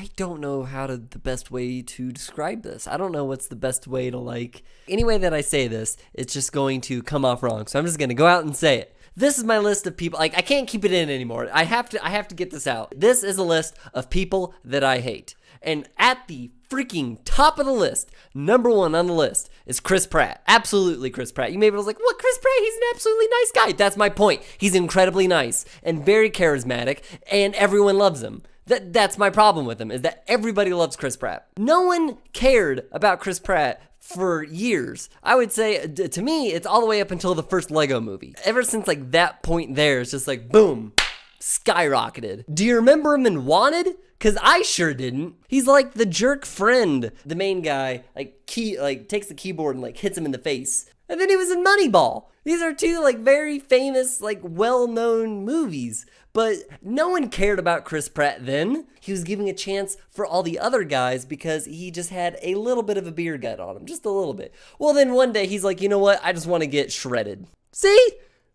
I don't know the best way to describe this. I don't know what's the best way to any way that I say this, it's just going to come off wrong. So I'm just going to go out and say it. This is my list of people. I can't keep it in anymore. I have to get this out. This is a list of people that I hate. And at the freaking top of the list, number one on the list, is Chris Pratt. Absolutely Chris Pratt. You may be like, what, Chris Pratt? He's an absolutely nice guy. That's my point. He's incredibly nice and very charismatic, and everyone loves him. That's my problem with him, is that everybody loves Chris Pratt. No one cared about Chris Pratt for years. I would say, to me, it's all the way up until the first Lego movie. Ever since that point there, it's just boom, skyrocketed. Do you remember him in Wanted? Because I sure didn't. He's like the jerk friend. The main guy, takes the keyboard and hits him in the face. And then he was in Moneyball. These are two very famous, well-known movies. But no one cared about Chris Pratt then. He was giving a chance for all the other guys because he just had a little bit of a beer gut on him. Just a little bit. Well, then one day he's like, you know what? I just want to get shredded. See?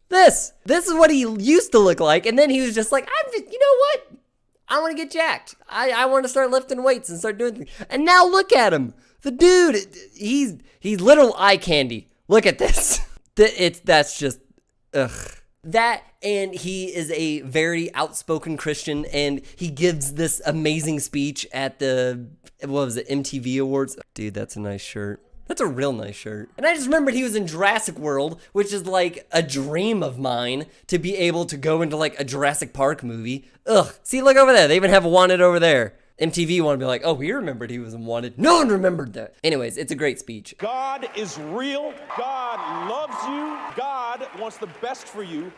This is what he used to look like. And then he was just like, you know what? I want to get jacked. I want to start lifting weights and start doing things. And now look at him. The dude, he's literal eye candy. Look at this. That's just, ugh. That, and he is a very outspoken Christian, and he gives this amazing speech at the, MTV Awards. Dude, that's a nice shirt. That's a real nice shirt. And I just remembered he was in Jurassic World, which is a dream of mine to be able to go into a Jurassic Park movie. Ugh. See, look over there. They even have Wanted over there. MTV want to be like, oh, we remembered he was in Wanted. No one remembered that. Anyways, it's a great speech. God is real. God loves you. God wants the best for you.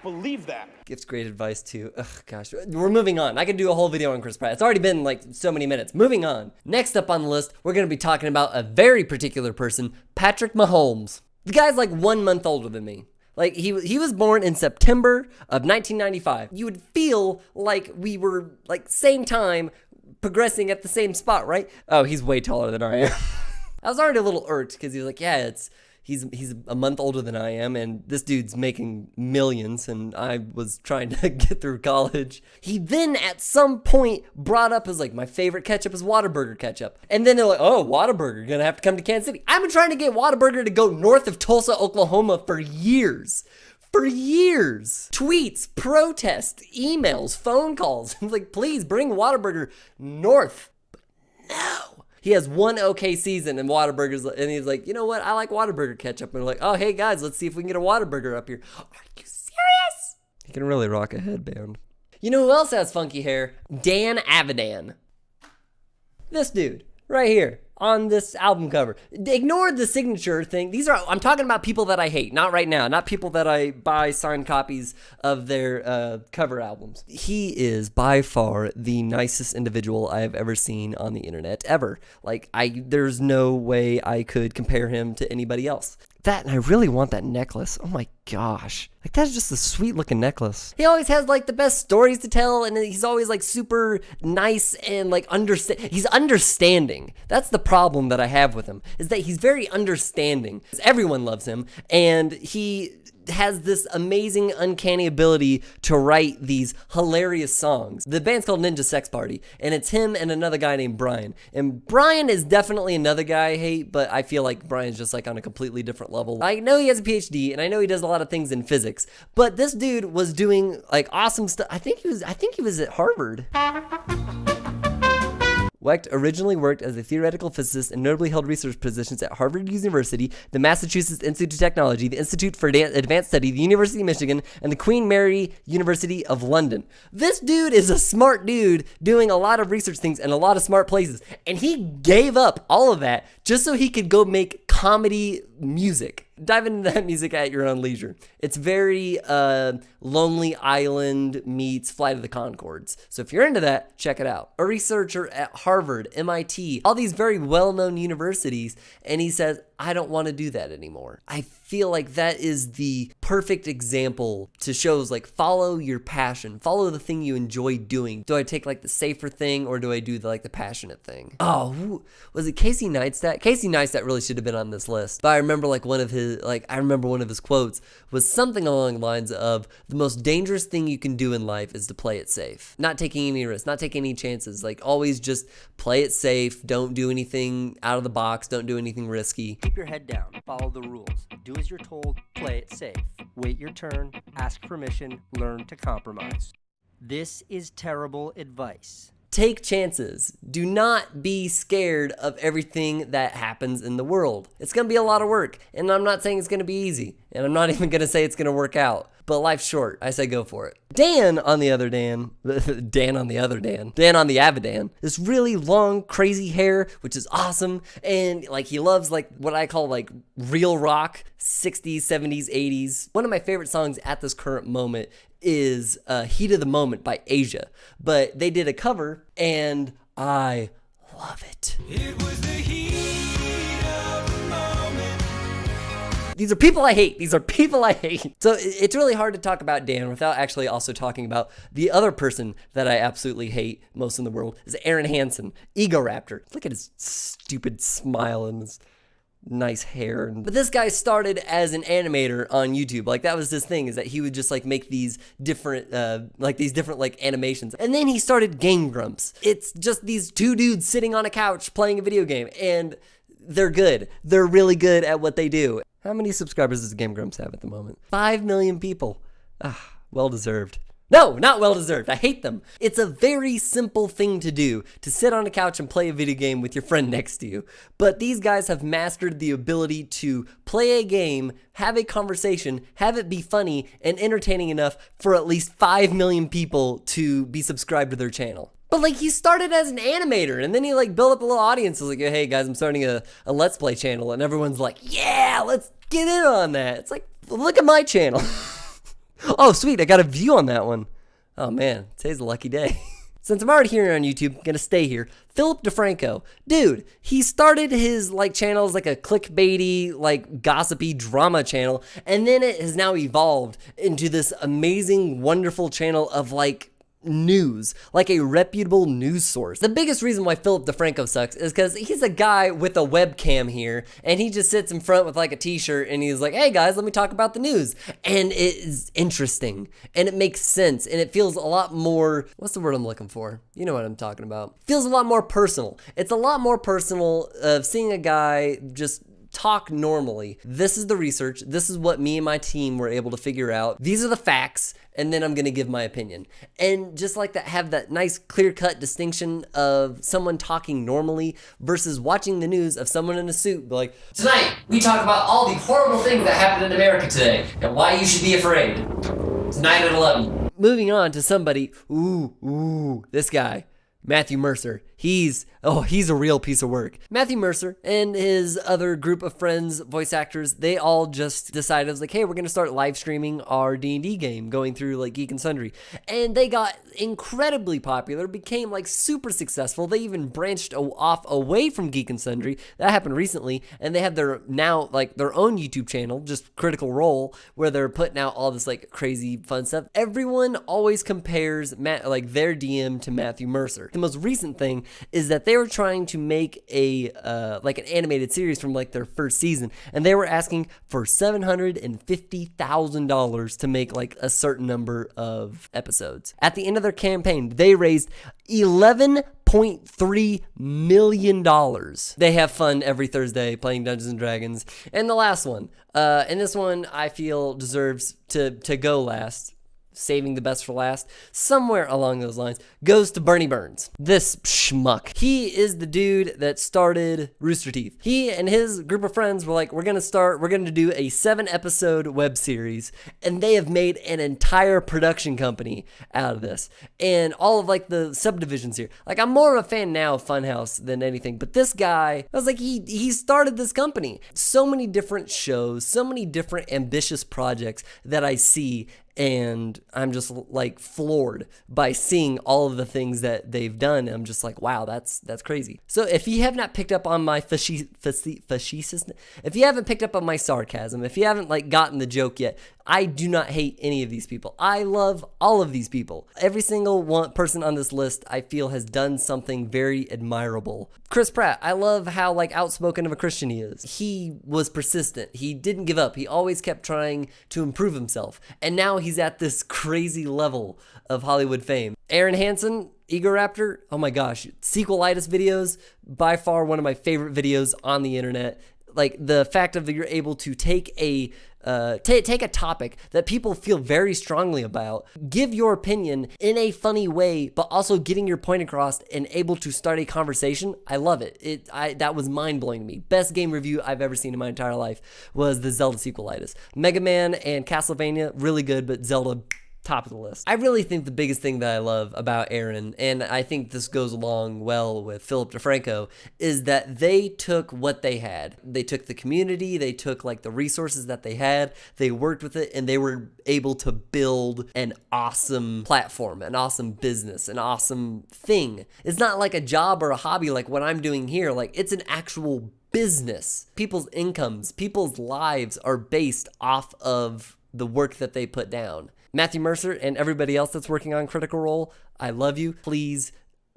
Believe that. Gives great advice too. Ugh, gosh. We're moving on. I could do a whole video on Chris Pratt. It's already been so many minutes. Moving on. Next up on the list, we're going to be talking about a very particular person, Patrick Mahomes. The guy's 1 month older than me. He was born in September of 1995. You would feel like we were same time progressing at the same spot, right? Oh, he's way taller than I am. I was already a little irked because he was like, yeah, he's a month older than I am, and this dude's making millions, and I was trying to get through college. He then at some point brought up as my favorite ketchup is Whataburger ketchup. And then they're like, oh, Whataburger, gonna have to come to Kansas City. I've been trying to get Whataburger to go north of Tulsa, Oklahoma for years. For years. Tweets, protests, emails, phone calls. I'm like, please bring Whataburger north. But no. He has one okay season in Whataburgers, and he's like, you know what? I like Whataburger ketchup. And we're like, oh, hey, guys, let's see if we can get a Whataburger up here. Are you serious? He can really rock a headband. You know who else has funky hair? Dan Avidan. This dude right here on this album cover. Ignore the signature thing. I'm talking about people that I hate, not right now, not people that I buy signed copies of their cover albums. He is by far the nicest individual I have ever seen on the internet, ever. There's no way I could compare him to anybody else. That, and I really want that necklace. Oh my gosh. That's just a sweet looking necklace. He always has the best stories to tell, and he's always super nice and he's understanding. That's the problem that I have with him, is that he's very understanding. Everyone loves him, and he has this amazing, uncanny ability to write these hilarious songs. The band's called Ninja Sex Party, and it's him and another guy named Brian. And Brian is definitely another guy I hate, but I feel like Brian's just on a completely different level. I know he has a PhD, and I know he does a lot of things in physics, but this dude was doing awesome stuff. I think he was at Harvard. Wecht originally worked as a theoretical physicist and notably held research positions at Harvard University, the Massachusetts Institute of Technology, the Institute for Advanced Study, the University of Michigan, and the Queen Mary University of London. This dude is a smart dude doing a lot of research things in a lot of smart places, and he gave up all of that just so he could go make comedy music. Dive into that music at your own leisure. It's very Lonely Island meets Flight of the Conchords. So if you're into that, check it out. A researcher at Harvard, MIT, all these very well-known universities, and he says, I don't want to do that anymore. I feel like that is the perfect example to shows follow your passion, follow the thing you enjoy doing. Do I take the safer thing, or do I do the passionate thing? Oh, was it Casey Neistat? Casey Neistat really should have been on this list. But I remember one of his I remember one of his quotes was something along the lines of, the most dangerous thing you can do in life is to play it safe. Not taking any risks, not taking any chances. Like, always just play it safe. Don't do anything out of the box. Don't do anything risky. Keep your head down. Follow the rules. Do as you're told. Play it safe. Wait your turn. Ask permission. Learn to compromise. This is terrible advice. Take chances. Do not be scared of everything that happens in the world. It's going to be a lot of work, and I'm not saying it's going to be easy, and I'm not even going to say it's going to work out, but life's short. I say go for it. Dan on the other Dan on the Avidan, this really long, crazy hair, which is awesome, and like he loves like what I call like real rock, 60s, 70s, 80s. One of my favorite songs at this current moment is Heat of the Moment by Asia, but they did a cover and I love it. It was the heat of the moment. These are people I hate. So it's really hard to talk about Dan without actually also talking about the other person that I absolutely hate most in the world is Aaron Hansen, Ego Raptor. Look at his stupid smile and his nice hair. But this guy started as an animator on YouTube. Like, that was his thing, is that he would just like make these different animations. And then he started Game Grumps. It's just these two dudes sitting on a couch playing a video game, and they're good. They're really good at what they do. How many subscribers does Game Grumps have at the moment? 5 million people. Well deserved. No, not well deserved. I hate them. It's a very simple thing to do, to sit on a couch and play a video game with your friend next to you. But these guys have mastered the ability to play a game, have a conversation, have it be funny and entertaining enough for at least 5 million people to be subscribed to their channel. But like, he started as an animator, and then he like built up a little audience. He was like, hey guys, I'm starting a Let's Play channel, and everyone's like, yeah, let's get in on that. It's like, look at my channel. Oh, sweet, I got a view on that one. Oh man, today's a lucky day. Since I'm already here on YouTube, I'm gonna stay here. Philip DeFranco, dude, he started his like channel as like a clickbaity, like gossipy drama channel, and then it has now evolved into this amazing, wonderful channel of like news, like a reputable news source. The biggest reason why Philip DeFranco sucks is because he's a guy with a webcam here, and he just sits in front with like a t-shirt, and he's like, hey guys, let me talk about the news. And it is interesting, and it makes sense, and it feels a lot more, what's the word I'm looking for? You know what I'm talking about. It feels a lot more personal. It's a lot more personal of seeing a guy just talk normally. This is the research. This is what me and my team were able to figure out. These are the facts, and then I'm gonna give my opinion. And just like that, have that nice clear-cut distinction of someone talking normally versus watching the news of someone in a suit be like, tonight we talk about all the horrible things that happened in America today and why you should be afraid. Tonight at 11. Moving on to somebody, this guy, Matthew Mercer. He's a real piece of work. Matthew Mercer and his other group of friends, voice actors, they all just decided, it was like, hey, we're going to start live streaming our D&D game, going through like Geek and Sundry. And they got incredibly popular, became like super successful. They even branched off away from Geek and Sundry. That happened recently. And they have their now like their own YouTube channel, just Critical Role, where they're putting out all this like crazy fun stuff. Everyone always compares their DM to Matthew Mercer. The most recent thing is that they were trying to make a an animated series from like their first season, and they were asking for $750,000 to make like a certain number of episodes. At the end of their campaign, they raised $11.3 million. They have fun every Thursday playing Dungeons and Dragons. And the last one, and this one I feel deserves to go last, saving the best for last, somewhere along those lines, goes to Bernie Burns. This schmuck. He is the dude that started Rooster Teeth. He and his group of friends were like, we're gonna do a 7-episode web series, and they have made an entire production company out of this. And all of like the subdivisions here. Like, I'm more of a fan now of Funhouse than anything, but this guy, I was like, he started this company. So many different shows, so many different ambitious projects that I see, and I'm just like floored by seeing all of the things that they've done. I'm just like, wow, that's crazy. So if you have not picked up on my facetiousness, if you haven't picked up on my sarcasm, if you haven't like gotten the joke yet, I do not hate any of these people. I love all of these people. Every single person on this list I feel has done something very admirable. Chris Pratt, I love how like outspoken of a Christian he is. He was persistent. He didn't give up. He always kept trying to improve himself. And now he's at this crazy level of Hollywood fame. Aaron Hansen, Egoraptor, oh my gosh, sequelitis videos, by far one of my favorite videos on the internet. Like the fact of that you're able to take a topic that people feel very strongly about, give your opinion in a funny way, but also getting your point across and able to start a conversation. I love it. That was mind-blowing to me. Best game review I've ever seen in my entire life was the Zelda sequelitis. Mega Man and Castlevania, really good, but Zelda, top of the list. I really think the biggest thing that I love about Aaron, and I think this goes along well with Philip DeFranco, is that they took what they had. They took the community, they took like the resources that they had, they worked with it, and they were able to build an awesome platform, an awesome business, an awesome thing. It's not like a job or a hobby like what I'm doing here. Like, it's an actual business. People's incomes, people's lives are based off of the work that they put down. Matthew Mercer and everybody else that's working on Critical Role, I love you. Please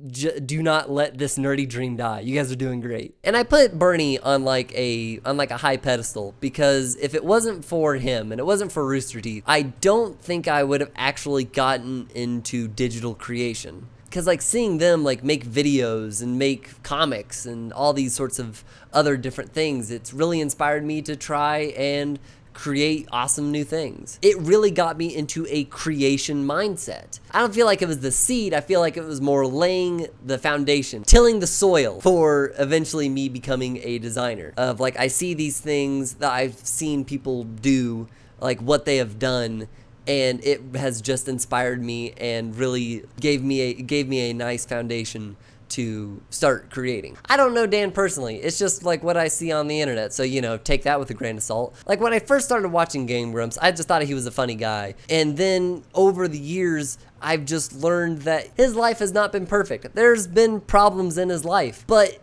do not let this nerdy dream die. You guys are doing great. And I put Bernie on like a high pedestal because if it wasn't for him and it wasn't for Rooster Teeth, I don't think I would have actually gotten into digital creation. Because like seeing them like make videos and make comics and all these sorts of other different things, it's really inspired me to try and create awesome new things. It really got me into a creation mindset. I don't feel like it was the seed. I feel like it was more laying the foundation, tilling the soil for eventually me becoming a designer. Of like, I see these things that I've seen people do, like what they have done, and it has just inspired me and really gave me a nice foundation to start creating. I don't know Dan personally. It's just like what I see on the internet. So, you know, take that with a grain of salt. Like when I first started watching Game Grumps, I just thought he was a funny guy. And then over the years, I've just learned that his life has not been perfect. There's been problems in his life. But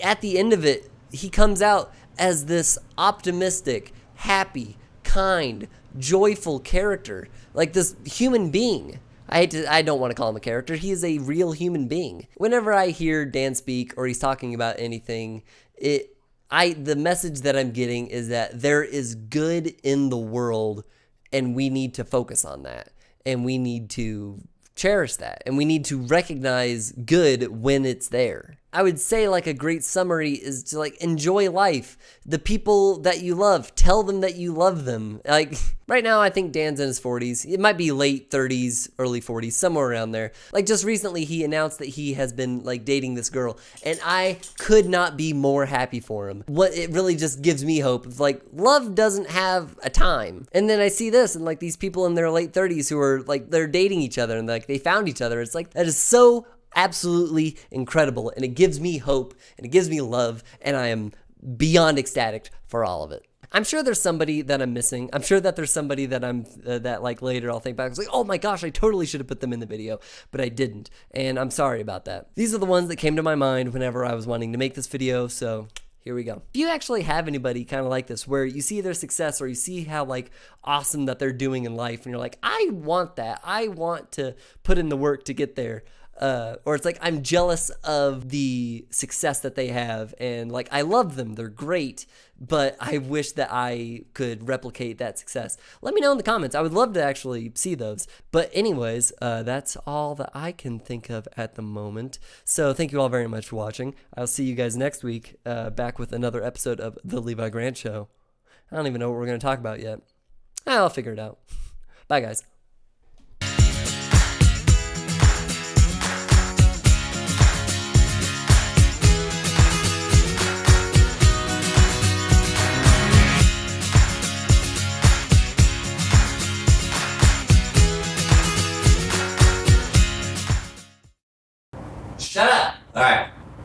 at the end of it, he comes out as this optimistic, happy, kind, joyful character. Like this human being. I don't want to call him a character. He is a real human being. Whenever I hear Dan speak or he's talking about anything, the message that I'm getting is that there is good in the world and we need to focus on that. And we need to cherish that. And we need to recognize good when it's there. I would say like a great summary is to like enjoy life. The people that you love, tell them that you love them. Like right now, I think Dan's in his 40s. It might be late 30s, early 40s, somewhere around there. Like just recently, he announced that he has been like dating this girl, and I could not be more happy for him. What it really just gives me hope of like love doesn't have a time. And then I see this and like these people in their late 30s who are like they're dating each other and like they found each other. It's like that is so absolutely incredible, and it gives me hope and it gives me love, and I am beyond ecstatic for all of it. I'm sure there's somebody that I'm missing. I'm sure that there's somebody that I'm that like later I'll think back. It's like, oh my gosh, I totally should have put them in the video, but I didn't, and I'm sorry about that. These are the ones that came to my mind whenever I was wanting to make this video, so here we go. If you actually have anybody kind of like this, where you see their success or you see how like awesome that they're doing in life, and you're like, I want that. I want to put in the work to get there. Or it's like I'm jealous of the success that they have, and like I love them, they're great, but I wish that I could replicate that success. Let me know in the comments. I would love to actually see those. But anyways, that's all that I can think of at the moment. So thank you all very much for watching. I'll see you guys next week, back with another episode of The Levi Grant Show. I don't even know what we're going to talk about yet. I'll figure it out. Bye, guys. Shut up! All right.